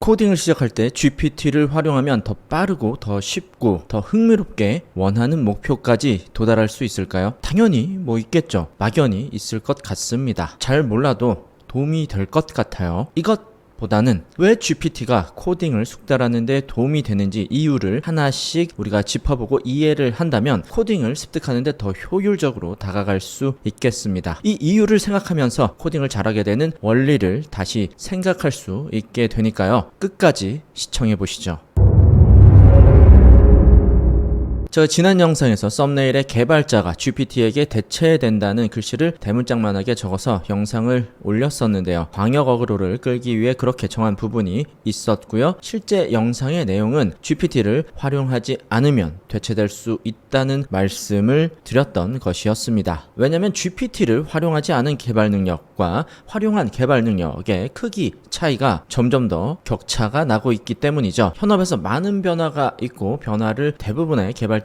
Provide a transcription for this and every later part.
코딩을 시작할 때 GPT를 활용하면 더 빠르고 더 쉽고 더 흥미롭게 원하는 목표까지 도달할 수 있을까요? 당연히 있겠죠. 막연히 있을 것 같습니다. 잘 몰라도 도움이 될 것 같아요. 이것보다는 왜 GPT가 코딩을 숙달하는 데 도움이 되는지 이유를 하나씩 우리가 짚어보고 이해를 한다면 코딩을 습득하는 데 더 효율적으로 다가갈 수 있겠습니다. 이 이유를 생각하면서 코딩을 잘하게 되는 원리를 다시 생각할 수 있게 되니까요. 끝까지 시청해 보시죠. 저 지난 영상에서 썸네일에 개발자가 GPT에게 대체된다는 글씨를 대문짝만하게 적어서 영상을 올렸었는데요. 광역 어그로를 끌기 위해 그렇게 정한 부분이 있었고요. 실제 영상의 내용은 GPT를 활용하지 않으면 대체될 수 있다는 말씀을 드렸던 것이었습니다. 왜냐하면 GPT를 활용하지 않은 개발 능력과 활용한 개발 능력의 크기 차이가 점점 더 격차가 나고 있기 때문이죠. 현업에서 많은 변화가 있고 변화를 대부분의 개발자들이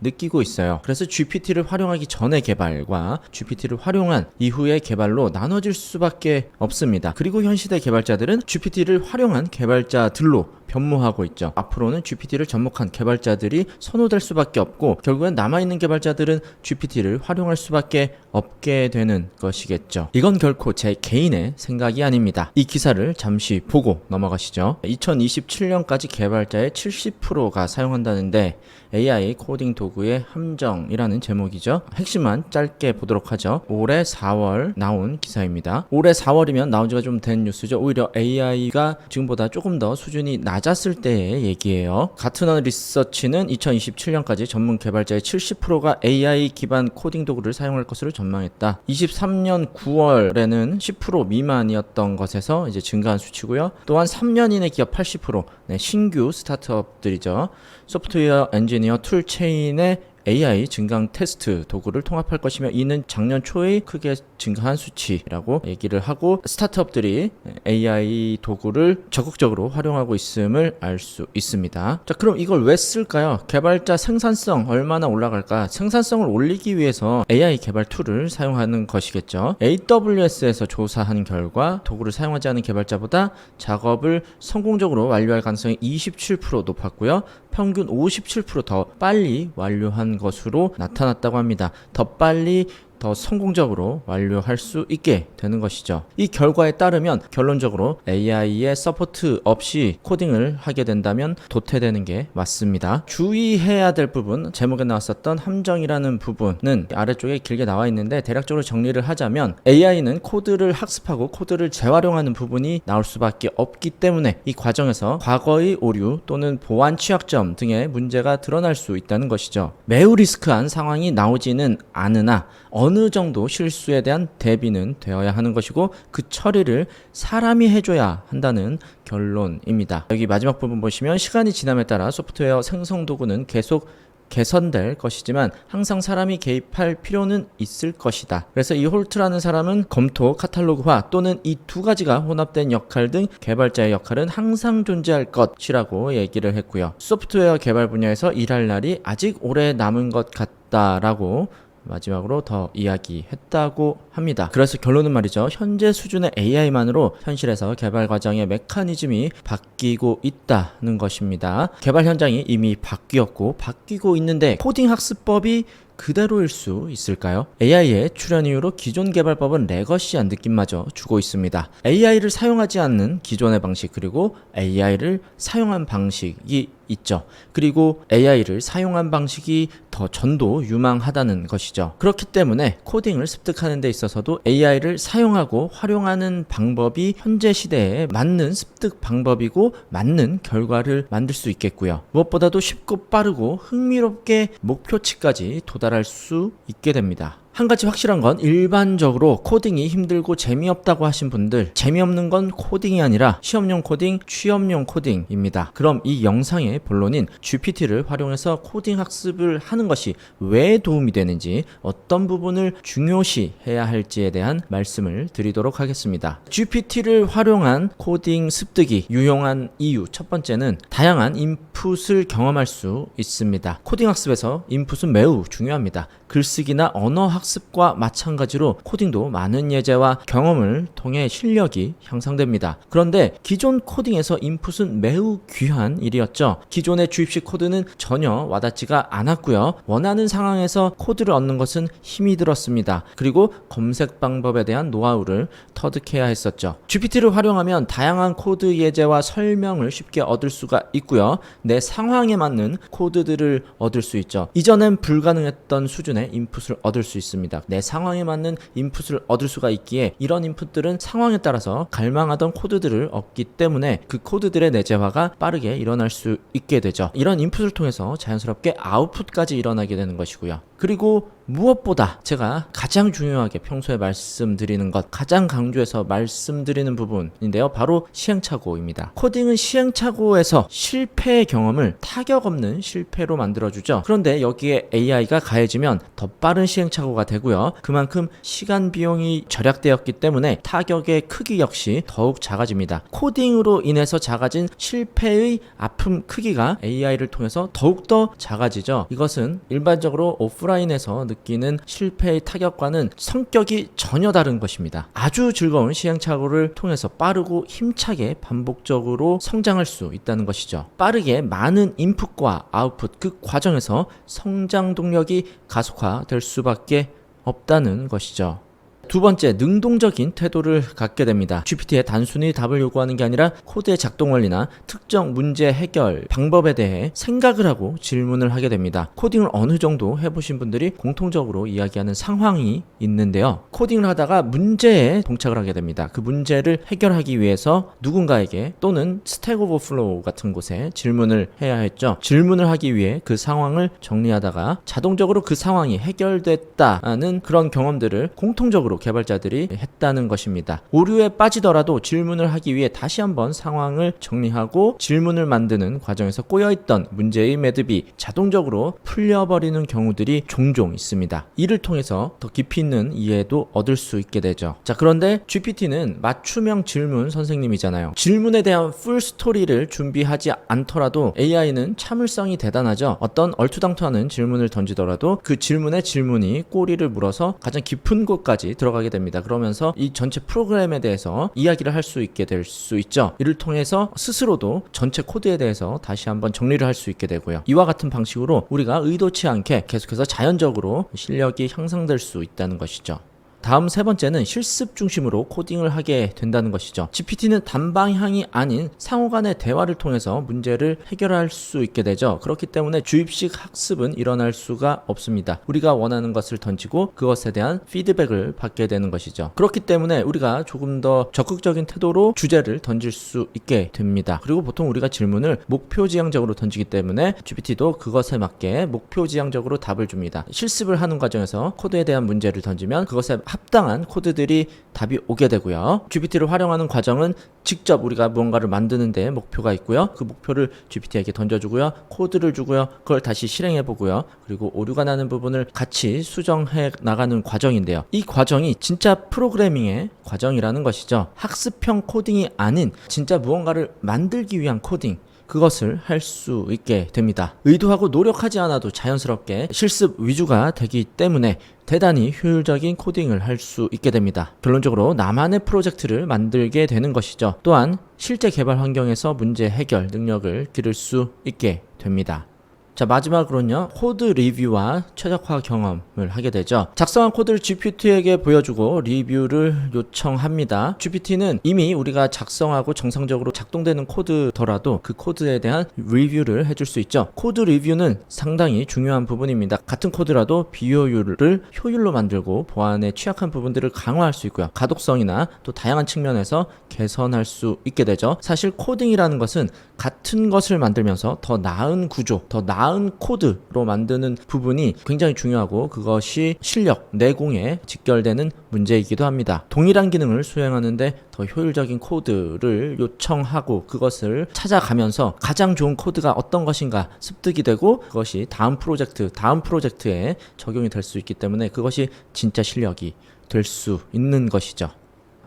느끼고 있어요. 그래서 GPT를 활용하기 전의 개발과 GPT를 활용한 이후의 개발로 나눠질 수밖에 없습니다. 그리고 현 시대 개발자들은 GPT를 활용한 개발자들로 변모하고 있죠. 앞으로는 GPT를 접목한 개발자들이 선호될 수밖에 없고 결국엔 남아있는 개발자들은 GPT를 활용할 수밖에 없게 되는 것이겠죠. 이건 결코 제 개인의 생각이 아닙니다. 이 기사를 잠시 보고 넘어가시죠. 2027년까지 개발자의 70%가 사용한다는데 AI 코딩 도구의 함정이라는 제목이죠. 핵심만 짧게 보도록 하죠. 올해 4월 나온 기사입니다. 올해 4월이면 나온 지가 좀 된 뉴스죠. 오히려 AI가 지금보다 조금 더 수준이 낮았을 때의 얘기예요. 가트너 리서치는 2027년까지 전문 개발자의 70%가 AI 기반 코딩 도구를 사용할 것으로 전망했다. 23년 9월에는 10% 미만이었던 것에서 이제 증가한 수치고요. 또한 3년 이내 기업 80%, 신규 스타트업들이죠. 소프트웨어 엔지니어 툴체인의 AI 증강 테스트 도구를 통합할 것이며 이는 작년 초에 크게 증가한 수치라고 얘기를 하고 스타트업들이 AI 도구를 적극적으로 활용하고 있음을 알 수 있습니다. 자, 그럼 이걸 왜 쓸까요? 개발자 생산성 얼마나 올라갈까? 생산성을 올리기 위해서 AI 개발 툴을 사용하는 것이겠죠. AWS에서 조사한 결과 도구를 사용하지 않은 개발자보다 작업을 성공적으로 완료할 가능성이 27% 높았고요. 평균 57% 더 빨리 완료한 것으로 나타났다고 합니다. 더 빨리 더 성공적으로 완료할 수 있게 되는 것이죠. 이 결과에 따르면 결론적으로 AI의 서포트 없이 코딩을 하게 된다면 도태되는 게 맞습니다. 주의해야 될 부분, 제목에 나왔었던 함정이라는 부분은 아래쪽에 길게 나와 있는데 대략적으로 정리를 하자면 AI는 코드를 학습하고 코드를 재활용하는 부분이 나올 수밖에 없기 때문에 이 과정에서 과거의 오류 또는 보안 취약점 등의 문제가 드러날 수 있다는 것이죠. 매우 리스크한 상황이 나오지는 않으나 어느 정도 실수에 대한 대비는 되어야 하는 것이고 그 처리를 사람이 해줘야 한다는 결론입니다. 여기 마지막 부분 보시면 시간이 지남에 따라 소프트웨어 생성 도구는 계속 개선될 것이지만 항상 사람이 개입할 필요는 있을 것이다. 그래서 이 홀트라는 사람은 검토, 카탈로그화 또는 이 두 가지가 혼합된 역할 등 개발자의 역할은 항상 존재할 것이라고 얘기를 했고요. 소프트웨어 개발 분야에서 일할 날이 아직 오래 남은 것 같다라고 마지막으로 더 이야기했다고 합니다. 그래서 결론은 말이죠. 현재 수준의 AI만으로 현실에서 개발 과정의 메커니즘이 바뀌고 있다는 것입니다. 개발 현장이 이미 바뀌고 있는데 코딩 학습법이 그대로일 수 있을까요? AI의 출현 이후로 기존 개발법은 레거시한 느낌마저 주고 있습니다. AI를 사용하지 않는 기존의 방식 그리고 AI를 사용한 방식이 있죠. 그리고 AI를 사용한 방식이 더 전도 유망하다는 것이죠. 그렇기 때문에 코딩을 습득하는 데 있어서도 AI를 사용하고 활용하는 방법이 현재 시대에 맞는 습득 방법이고 맞는 결과를 만들 수 있겠고요. 무엇보다도 쉽고 빠르고 흥미롭게 목표치까지 도달할 수 있게 됩니다. 한 가지 확실한 건 일반적으로 코딩이 힘들고 재미없다고 하신 분들, 재미없는 건 코딩이 아니라 시험용 코딩, 취업용 코딩입니다. 그럼 이 영상의 본론인 GPT를 활용해서 코딩 학습을 하는 것이 왜 도움이 되는지, 어떤 부분을 중요시 해야 할지에 대한 말씀을 드리도록 하겠습니다. GPT를 활용한 코딩 습득이 유용한 이유 첫 번째는 다양한 인풋을 경험할 수 있습니다. 코딩 학습에서 인풋은 매우 중요합니다. 글쓰기나 언어 학습 학습과 마찬가지로 코딩도 많은 예제와 경험을 통해 실력이 향상됩니다. 그런데 기존 코딩에서 인풋은 매우 귀한 일이었죠. 기존의 주입식 코드는 전혀 와닿지가 않았고요. 원하는 상황에서 코드를 얻는 것은 힘이 들었습니다. 그리고 검색 방법에 대한 노하우를 터득해야 했었죠. GPT를 활용하면 다양한 코드 예제와 설명을 쉽게 얻을 수가 있고요. 내 상황에 맞는 코드들을 얻을 수 있죠. 이전엔 불가능했던 수준의 인풋을 얻을 수 있습니다. 내 상황에 맞는 인풋을 얻을 수가 있기에 이런 인풋들은 상황에 따라서 갈망하던 코드들을 얻기 때문에 그 코드들의 내재화가 빠르게 일어날 수 있게 되죠. 이런 인풋을 통해서 자연스럽게 아웃풋까지 일어나게 되는 것이고요. 그리고 무엇보다 제가 가장 중요하게 평소에 말씀드리는 것, 가장 강조해서 말씀드리는 부분인데요. 바로 시행착오입니다. 코딩은 시행착오에서 실패의 경험을 타격 없는 실패로 만들어주죠. 그런데 여기에 AI가 가해지면 더 빠른 시행착오가 되고요. 그만큼 시간 비용이 절약되었기 때문에 타격의 크기 역시 더욱 작아집니다. 코딩으로 인해서 작아진 실패의 아픔 크기가 AI를 통해서 더욱더 작아지죠. 이것은 일반적으로 오프라인에서 느끼는 실패의 타격과는 성격이 전혀 다른 것입니다. 아주 즐거운 시행착오를 통해서 빠르고 힘차게 반복적으로 성장할 수 있다는 것이죠. 빠르게 많은 인풋과 아웃풋 그 과정에서 성장 동력이 가속화될 수밖에 없다는 것이죠. 두 번째, 능동적인 태도를 갖게 됩니다. GPT에 단순히 답을 요구하는 게 아니라 코드의 작동 원리나 특정 문제 해결 방법에 대해 생각을 하고 질문을 하게 됩니다. 코딩을 어느 정도 해보신 분들이 공통적으로 이야기하는 상황이 있는데요. 코딩을 하다가 문제에 동착을 하게 됩니다. 그 문제를 해결하기 위해서 누군가에게 또는 스택 오버플로우 같은 곳에 질문을 해야 했죠. 질문을 하기 위해 그 상황을 정리하다가 자동적으로 그 상황이 해결됐다는 그런 경험들을 공통적으로 개발자들이 했다는 것입니다. 오류에 빠지더라도 질문을 하기 위해 다시 한번 상황을 정리하고 질문을 만드는 과정에서 꼬여있던 문제의 매듭이 자동적으로 풀려버리는 경우들이 종종 있습니다. 이를 통해서 더 깊이 있는 이해도 얻을 수 있게 되죠. 자, 그런데 GPT는 맞춤형 질문 선생님이잖아요. 질문에 대한 풀 스토리를 준비하지 않더라도 AI는 참을성이 대단하죠. 어떤 얼토당토하는 질문을 던지더라도 그 질문에 질문이 꼬리를 물어서 가장 깊은 곳까지 들어가게 됩니다. 그러면서 이 전체 프로그램에 대해서 이야기를 할 수 있게 될 수 있죠. 이를 통해서 스스로도 전체 코드에 대해서 다시 한번 정리를 할 수 있게 되고요. 이와 같은 방식으로 우리가 의도치 않게 계속해서 자연적으로 실력이 향상될 수 있다는 것이죠. 다음 세 번째는 실습 중심으로 코딩을 하게 된다는 것이죠. GPT는 단방향이 아닌 상호간의 대화를 통해서 문제를 해결할 수 있게 되죠. 그렇기 때문에 주입식 학습은 일어날 수가 없습니다. 우리가 원하는 것을 던지고 그것에 대한 피드백을 받게 되는 것이죠. 그렇기 때문에 우리가 조금 더 적극적인 태도로 주제를 던질 수 있게 됩니다. 그리고 보통 우리가 질문을 목표지향적으로 던지기 때문에 GPT도 그것에 맞게 목표지향적으로 답을 줍니다. 실습을 하는 과정에서 코드에 대한 문제를 던지면 그것에 합당한 코드들이 답이 오게 되고요. GPT를 활용하는 과정은 직접 우리가 무언가를 만드는 데 목표가 있고요. 그 목표를 GPT에게 던져주고요. 코드를 주고요. 그걸 다시 실행해 보고요. 그리고 오류가 나는 부분을 같이 수정해 나가는 과정인데요. 이 과정이 진짜 프로그래밍의 과정이라는 것이죠. 학습형 코딩이 아닌 진짜 무언가를 만들기 위한 코딩, 그것을 할 수 있게 됩니다. 의도하고 노력하지 않아도 자연스럽게 실습 위주가 되기 때문에 대단히 효율적인 코딩을 할 수 있게 됩니다. 결론적으로 나만의 프로젝트를 만들게 되는 것이죠. 또한 실제 개발 환경에서 문제 해결 능력을 기를 수 있게 됩니다. 자, 마지막으로는요, 코드 리뷰와 최적화 경험을 하게 되죠. 작성한 코드를 GPT에게 보여주고 리뷰를 요청합니다. GPT는 이미 우리가 작성하고 정상적으로 작동되는 코드더라도 그 코드에 대한 리뷰를 해줄 수 있죠. 코드 리뷰는 상당히 중요한 부분입니다. 같은 코드라도 비효율을 효율로 만들고 보안에 취약한 부분들을 강화할 수 있고요. 가독성이나 또 다양한 측면에서 개선할 수 있게 되죠. 사실 코딩이라는 것은 같은 것을 만들면서 더 나은 구조, 더 나은 코드로 만드는 부분이 굉장히 중요하고 그것이 실력, 내공에 직결되는 문제이기도 합니다. 동일한 기능을 수행하는데 더 효율적인 코드를 요청하고 그것을 찾아가면서 가장 좋은 코드가 어떤 것인가 습득이 되고 그것이 다음 프로젝트에 적용이 될 수 있기 때문에 그것이 진짜 실력이 될 수 있는 것이죠.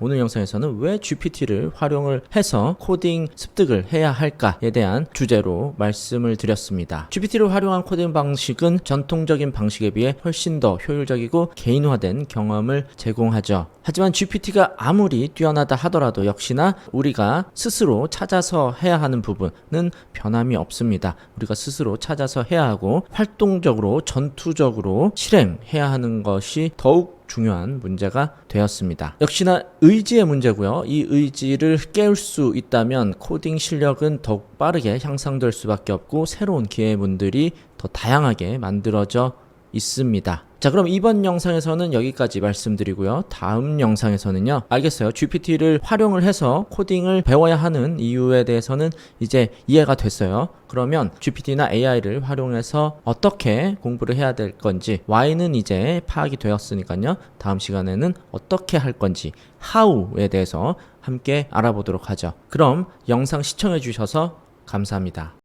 오늘 영상에서는 왜 GPT를 활용을 해서 코딩 습득을 해야 할까에 대한 주제로 말씀을 드렸습니다. GPT를 활용한 코딩 방식은 전통적인 방식에 비해 훨씬 더 효율적이고 개인화된 경험을 제공하죠. 하지만 GPT가 아무리 뛰어나다 하더라도 역시나 우리가 스스로 찾아서 해야 하는 부분은 변함이 없습니다. 우리가 스스로 찾아서 해야 하고 활동적으로 전투적으로 실행해야 하는 것이 더욱 중요한 문제가 되었습니다. 역시나 의지의 문제고요. 이 의지를 깨울 수 있다면 코딩 실력은 더욱 빠르게 향상될 수밖에 없고 새로운 기회문들이 더 다양하게 만들어져 있습니다. 자, 그럼 이번 영상에서는 여기까지 말씀드리고요. 다음 영상에서는요. 알겠어요. GPT를 활용을 해서 코딩을 배워야 하는 이유에 대해서는 이제 이해가 됐어요. 그러면 GPT나 AI를 활용해서 어떻게 공부를 해야 될 건지 Y는 이제 파악이 되었으니까요. 다음 시간에는 어떻게 할 건지 How에 대해서 함께 알아보도록 하죠. 그럼 영상 시청해 주셔서 감사합니다.